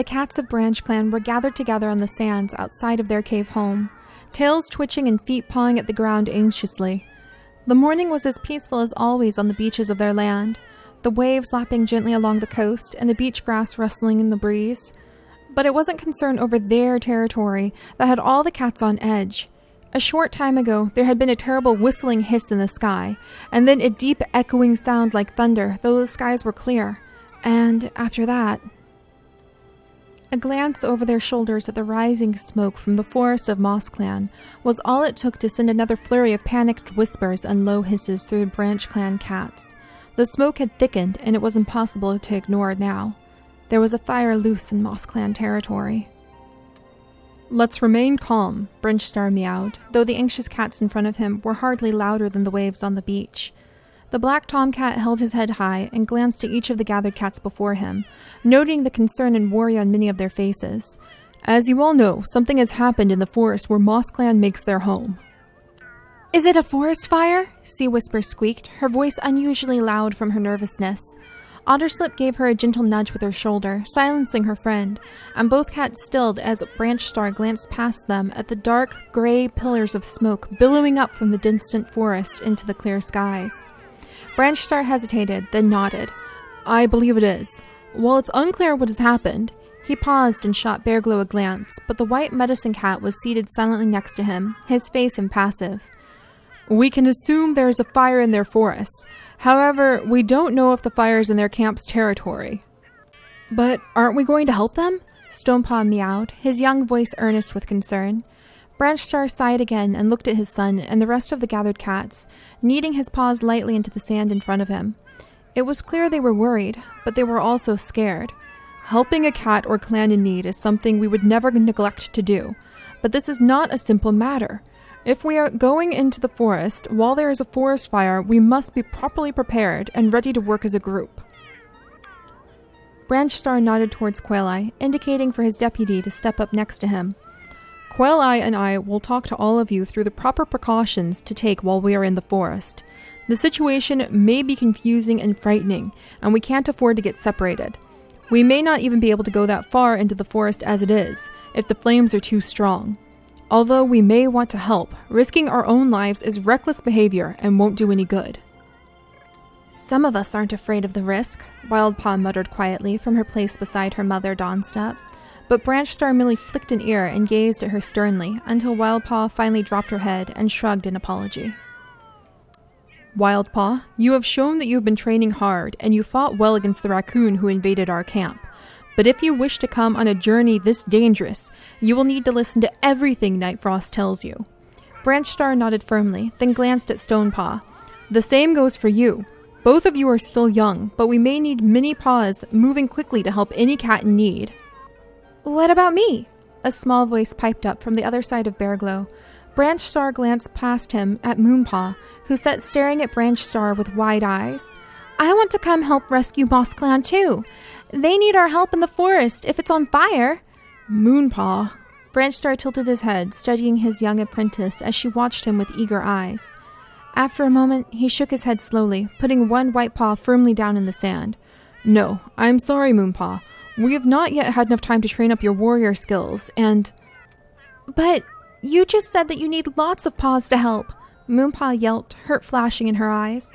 The cats of Branch Clan were gathered together on the sands outside of their cave home, tails twitching and feet pawing at the ground anxiously. The morning was as peaceful as always on the beaches of their land, the waves lapping gently along the coast and the beach grass rustling in the breeze. But it wasn't concern over their territory that had all the cats on edge. A short time ago, there had been a terrible whistling hiss in the sky, and then a deep echoing sound like thunder, though the skies were clear. And after that, a glance over their shoulders at the rising smoke from the forest of Moss Clan was all it took to send another flurry of panicked whispers and low hisses through the Branch Clan cats. The smoke had thickened, and it was impossible to ignore it now. There was a fire loose in Moss Clan territory. "Let's remain calm," Brinchstar meowed, though the anxious cats in front of him were hardly louder than the waves on the beach. The black tomcat held his head high and glanced at each of the gathered cats before him, noting the concern and worry on many of their faces. "As you all know, something has happened in the forest where Moss Clan makes their home." "Is it a forest fire?" Sea Whisper squeaked, her voice unusually loud from her nervousness. Otterslip gave her a gentle nudge with her shoulder, silencing her friend, and both cats stilled as Branchstar glanced past them at the dark, gray pillars of smoke billowing up from the distant forest into the clear skies. Branchstar hesitated, then nodded. "I believe it is. While it's unclear what has happened," he paused and shot Bearglow a glance, but the white medicine cat was seated silently next to him, his face impassive. "We can assume there is a fire in their forest. However, we don't know if the fire is in their camp's territory." "But aren't we going to help them?" Stonepaw meowed, his young voice earnest with concern. Branchstar sighed again and looked at his son and the rest of the gathered cats, kneading his paws lightly into the sand in front of him. It was clear they were worried, but they were also scared. "Helping a cat or clan in need is something we would never neglect to do, but this is not a simple matter. If we are going into the forest while there is a forest fire, we must be properly prepared and ready to work as a group." Branchstar nodded towards Quail-Eye, indicating for his deputy to step up next to him. "Quail-Eye and I will talk to all of you through the proper precautions to take while we are in the forest. The situation may be confusing and frightening, and we can't afford to get separated. We may not even be able to go that far into the forest as it is, if the flames are too strong. Although we may want to help, risking our own lives is reckless behavior and won't do any good." "Some of us aren't afraid of the risk," Wildpaw muttered quietly from her place beside her mother, Dawnstep. But Branchstar merely flicked an ear and gazed at her sternly until Wildpaw finally dropped her head and shrugged in apology. "Wildpaw, you have shown that you have been training hard, and you fought well against the raccoon who invaded our camp. But if you wish to come on a journey this dangerous, you will need to listen to everything Nightfrost tells you." Branchstar nodded firmly, then glanced at Stonepaw. "The same goes for you. Both of you are still young, but we may need many paws moving quickly to help any cat in need." "What about me?" A small voice piped up from the other side of Bearglow. Branchstar glanced past him at Moonpaw, who sat staring at Branchstar with wide eyes. "I want to come help rescue Moss Clan too. They need our help in the forest if it's on fire." "Moonpaw." Branchstar tilted his head, studying his young apprentice as she watched him with eager eyes. After a moment, he shook his head slowly, putting one white paw firmly down in the sand. "No, I'm sorry, Moonpaw. We have not yet had enough time to train up your warrior skills, and—" "But you just said that you need lots of paws to help," Moonpaw yelped, hurt flashing in her eyes.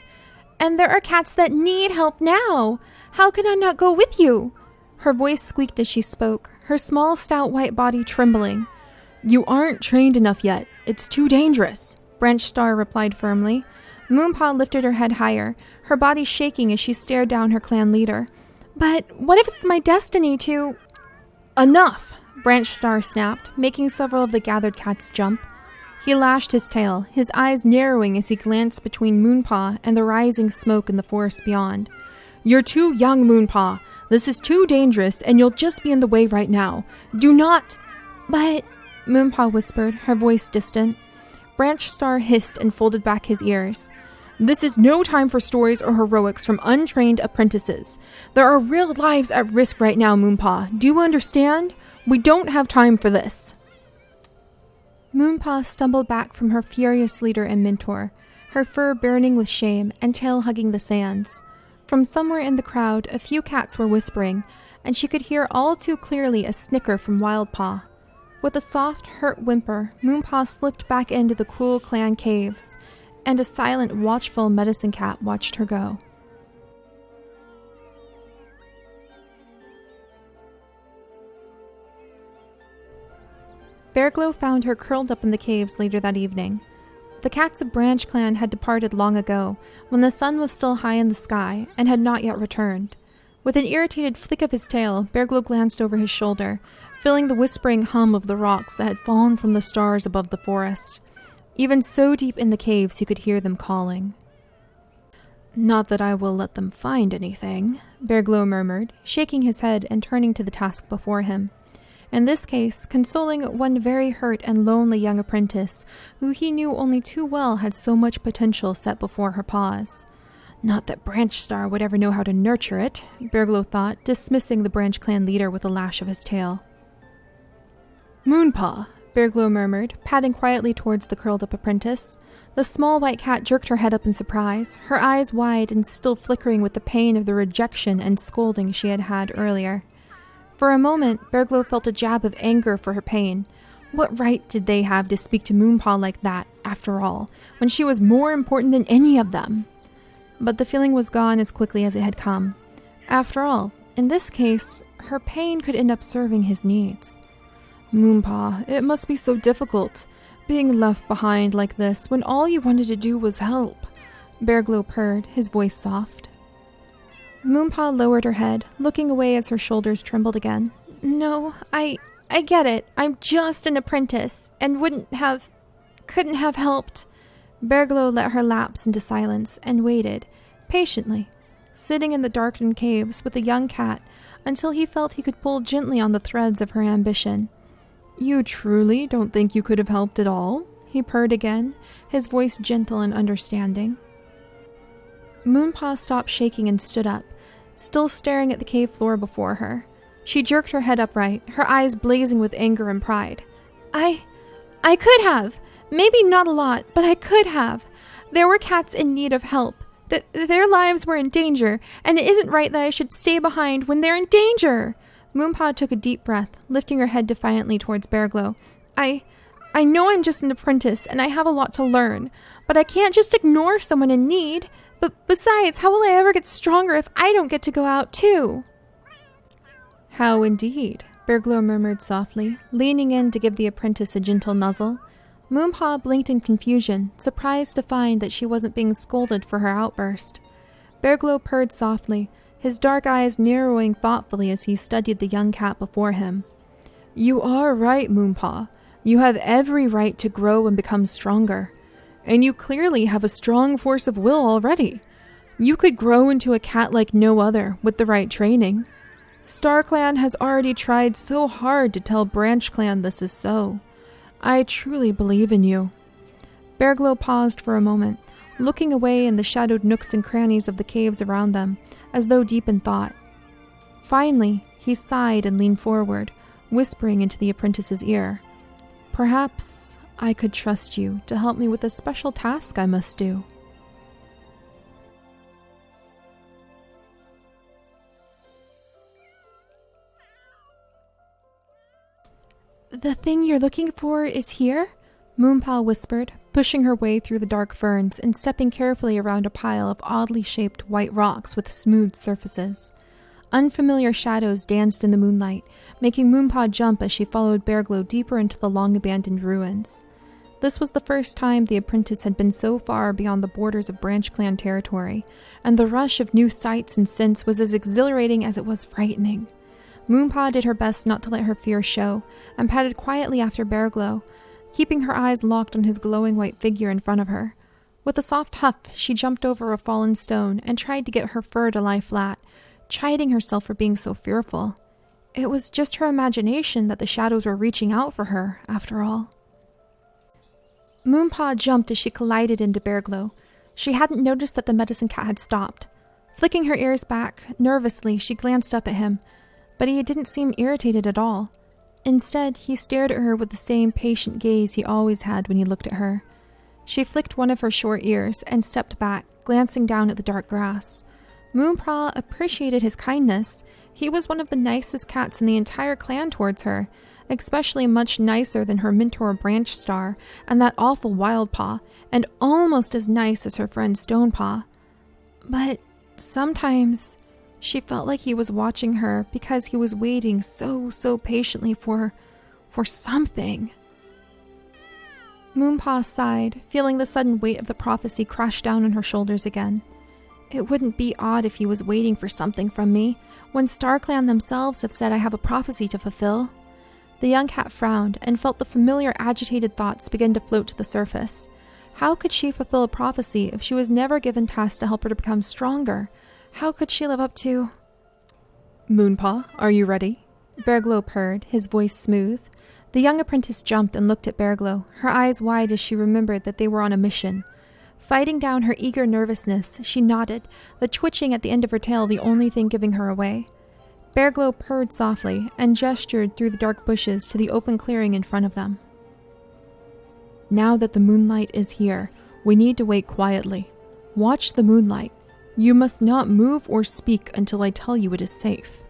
"And there are cats that need help now. How can I not go with you?" Her voice squeaked as she spoke, her small, stout white body trembling. "You aren't trained enough yet. It's too dangerous," Branchstar replied firmly. Moonpaw lifted her head higher, her body shaking as she stared down her clan leader. "But what if it's my destiny to—" "Enough!" Branchstar snapped, making several of the gathered cats jump. He lashed his tail, his eyes narrowing as he glanced between Moonpaw and the rising smoke in the forest beyond. "You're too young, Moonpaw. This is too dangerous, and you'll just be in the way right now. Do not—" "But—" Moonpaw whispered, her voice distant. Branchstar hissed and folded back his ears. "This is no time for stories or heroics from untrained apprentices. There are real lives at risk right now, Moonpaw. Do you understand? We don't have time for this." Moonpaw stumbled back from her furious leader and mentor, her fur burning with shame and tail hugging the sands. From somewhere in the crowd, a few cats were whispering, and she could hear all too clearly a snicker from Wildpaw. With a soft, hurt whimper, Moonpaw slipped back into the cool clan caves, and a silent, watchful medicine cat watched her go. Bearglow found her curled up in the caves later that evening. The cats of Branch Clan had departed long ago, when the sun was still high in the sky, and had not yet returned. With an irritated flick of his tail, Bearglow glanced over his shoulder, feeling the whispering hum of the rocks that had fallen from the stars above the forest. Even so deep in the caves he could hear them calling. "Not that I will let them find anything," Bearglow murmured, shaking his head and turning to the task before him. In this case, consoling one very hurt and lonely young apprentice, who he knew only too well had so much potential set before her paws. Not that Branch Star would ever know how to nurture it, Bearglow thought, dismissing the Branch Clan leader with a lash of his tail. "Moonpaw," Bearglow murmured, padding quietly towards the curled-up apprentice. The small white cat jerked her head up in surprise, her eyes wide and still flickering with the pain of the rejection and scolding she had had earlier. For a moment, Bearglow felt a jab of anger for her pain. What right did they have to speak to Moonpaw like that, after all, when she was more important than any of them? But the feeling was gone as quickly as it had come. After all, in this case, her pain could end up serving his needs. "Moonpaw, it must be so difficult, being left behind like this when all you wanted to do was help," Bearglow purred, his voice soft. Moonpaw lowered her head, looking away as her shoulders trembled again. "No, I get it. I'm just an apprentice, and couldn't have helped." Bearglow let her lapse into silence and waited, patiently, sitting in the darkened caves with the young cat until he felt he could pull gently on the threads of her ambition. "You truly don't think you could have helped at all?" he purred again, his voice gentle and understanding. Moonpaw stopped shaking and stood up, still staring at the cave floor before her. She jerked her head upright, her eyes blazing with anger and pride. I could have. Maybe not a lot, but I could have. There were cats in need of help. Their lives were in danger, and it isn't right that I should stay behind when they're in danger." Moonpaw took a deep breath, lifting her head defiantly towards Bearglow. I know I'm just an apprentice, and I have a lot to learn, but I can't just ignore someone in need. But besides, how will I ever get stronger if I don't get to go out too? "How indeed," Bearglow murmured softly, leaning in to give the apprentice a gentle nuzzle. Moonpaw blinked in confusion, surprised to find that she wasn't being scolded for her outburst. Bearglow purred softly, his dark eyes narrowing thoughtfully as he studied the young cat before him. "You are right, Moonpaw. You have every right to grow and become stronger. And you clearly have a strong force of will already. You could grow into a cat like no other with the right training. StarClan has already tried so hard to tell Branch Clan this is so. I truly believe in you." Bearglow paused for a moment, looking away in the shadowed nooks and crannies of the caves around them, as though deep in thought. Finally, he sighed and leaned forward, whispering into the apprentice's ear. "Perhaps I could trust you to help me with a special task I must do." "The thing you're looking for is here?" Moonpaw whispered, pushing her way through the dark ferns and stepping carefully around a pile of oddly shaped white rocks with smooth surfaces. Unfamiliar shadows danced in the moonlight, making Moonpaw jump as she followed Bearglow deeper into the long-abandoned ruins. This was the first time the apprentice had been so far beyond the borders of Branch Clan territory, and the rush of new sights and scents was as exhilarating as it was frightening. Moonpaw did her best not to let her fear show, and padded quietly after Bearglow, keeping her eyes locked on his glowing white figure in front of her. With a soft huff, she jumped over a fallen stone and tried to get her fur to lie flat, chiding herself for being so fearful. It was just her imagination that the shadows were reaching out for her, after all. Moonpaw jumped as she collided into Bearglow. She hadn't noticed that the medicine cat had stopped. Flicking her ears back, nervously, she glanced up at him, but he didn't seem irritated at all. Instead, he stared at her with the same patient gaze he always had when he looked at her. She flicked one of her short ears and stepped back, glancing down at the dark grass. Moonpaw appreciated his kindness. He was one of the nicest cats in the entire clan towards her, especially much nicer than her mentor Branch Star and that awful Wildpaw, and almost as nice as her friend Stonepaw. But sometimes she felt like he was watching her because he was waiting so patiently for something. Moonpaw sighed, feeling the sudden weight of the prophecy crash down on her shoulders again. It wouldn't be odd if he was waiting for something from me, when StarClan themselves have said I have a prophecy to fulfill. The young cat frowned and felt the familiar agitated thoughts begin to float to the surface. How could she fulfill a prophecy if she was never given tasks to help her to become stronger? How could she live up to... Moonpaw, are you ready? Bearglow purred, his voice smooth. The young apprentice jumped and looked at Bearglow, her eyes wide as she remembered that they were on a mission. Fighting down her eager nervousness, she nodded, the twitching at the end of her tail the only thing giving her away. Bearglow purred softly and gestured through the dark bushes to the open clearing in front of them. Now that the moonlight is here, we need to wait quietly. Watch the moonlight. You must not move or speak until I tell you it is safe.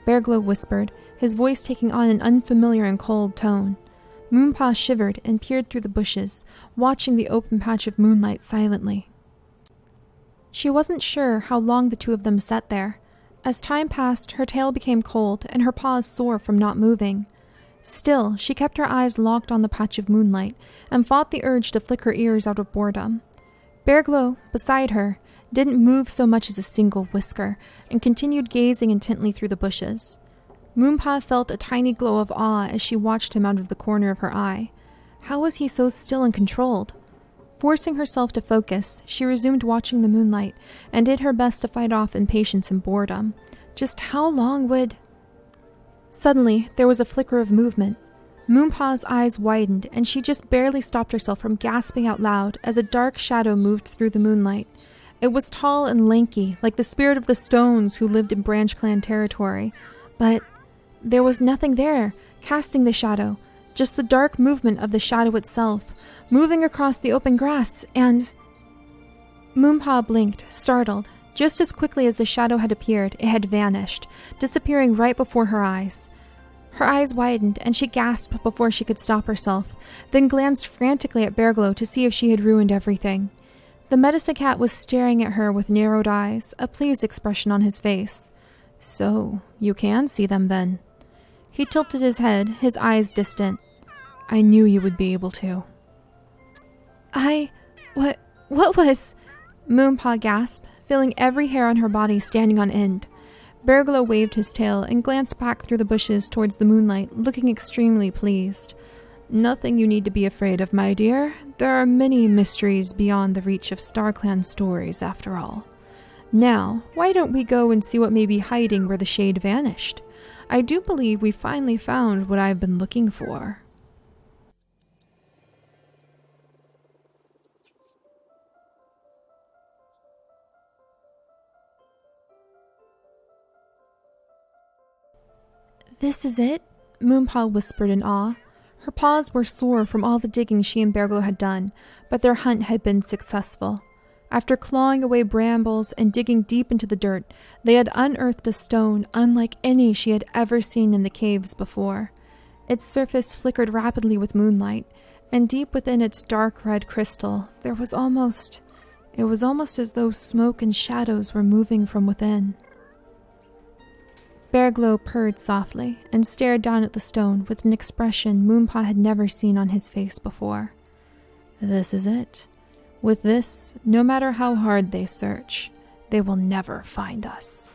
Bearglow whispered, his voice taking on an unfamiliar and cold tone. Moonpaw shivered and peered through the bushes, watching the open patch of moonlight silently. She wasn't sure how long the two of them sat there. As time passed, her tail became cold and her paws sore from not moving. Still, she kept her eyes locked on the patch of moonlight and fought the urge to flick her ears out of boredom. Bearglow, beside her, didn't move so much as a single whisker and continued gazing intently through the bushes. Moonpaw felt a tiny glow of awe as she watched him out of the corner of her eye. How was he so still and controlled? Forcing herself to focus, she resumed watching the moonlight and did her best to fight off impatience and boredom. Just how long would... Suddenly, there was a flicker of movement. Moonpaw's eyes widened, and she just barely stopped herself from gasping out loud as a dark shadow moved through the moonlight. It was tall and lanky, like the spirit of the stones who lived in Branch Clan territory. But there was nothing there, casting the shadow, just the dark movement of the shadow itself, moving across the open grass, and... Moonpaw blinked, startled. Just as quickly as the shadow had appeared, it had vanished, disappearing right before her eyes. Her eyes widened, and she gasped before she could stop herself, then glanced frantically at Bearglow to see if she had ruined everything. The medicine cat was staring at her with narrowed eyes, a pleased expression on his face. So, you can see them then? He tilted his head, his eyes distant. I knew you would be able to. What was... Moonpaw gasped, feeling every hair on her body standing on end. Bearglow waved his tail and glanced back through the bushes towards the moonlight, looking extremely pleased. Nothing you need to be afraid of, my dear. There are many mysteries beyond the reach of StarClan stories, after all. Now, why don't we go and see what may be hiding where the shade vanished? I do believe we finally found what I've been looking for. This is it? Moonpaw whispered in awe. Her paws were sore from all the digging she and Bearglow had done, but their hunt had been successful. After clawing away brambles and digging deep into the dirt, they had unearthed a stone unlike any she had ever seen in the caves before. Its surface flickered rapidly with moonlight, and deep within its dark red crystal, it was almost as though smoke and shadows were moving from within. Bearglow purred softly and stared down at the stone with an expression Moonpaw had never seen on his face before. This is it. With this, no matter how hard they search, they will never find us.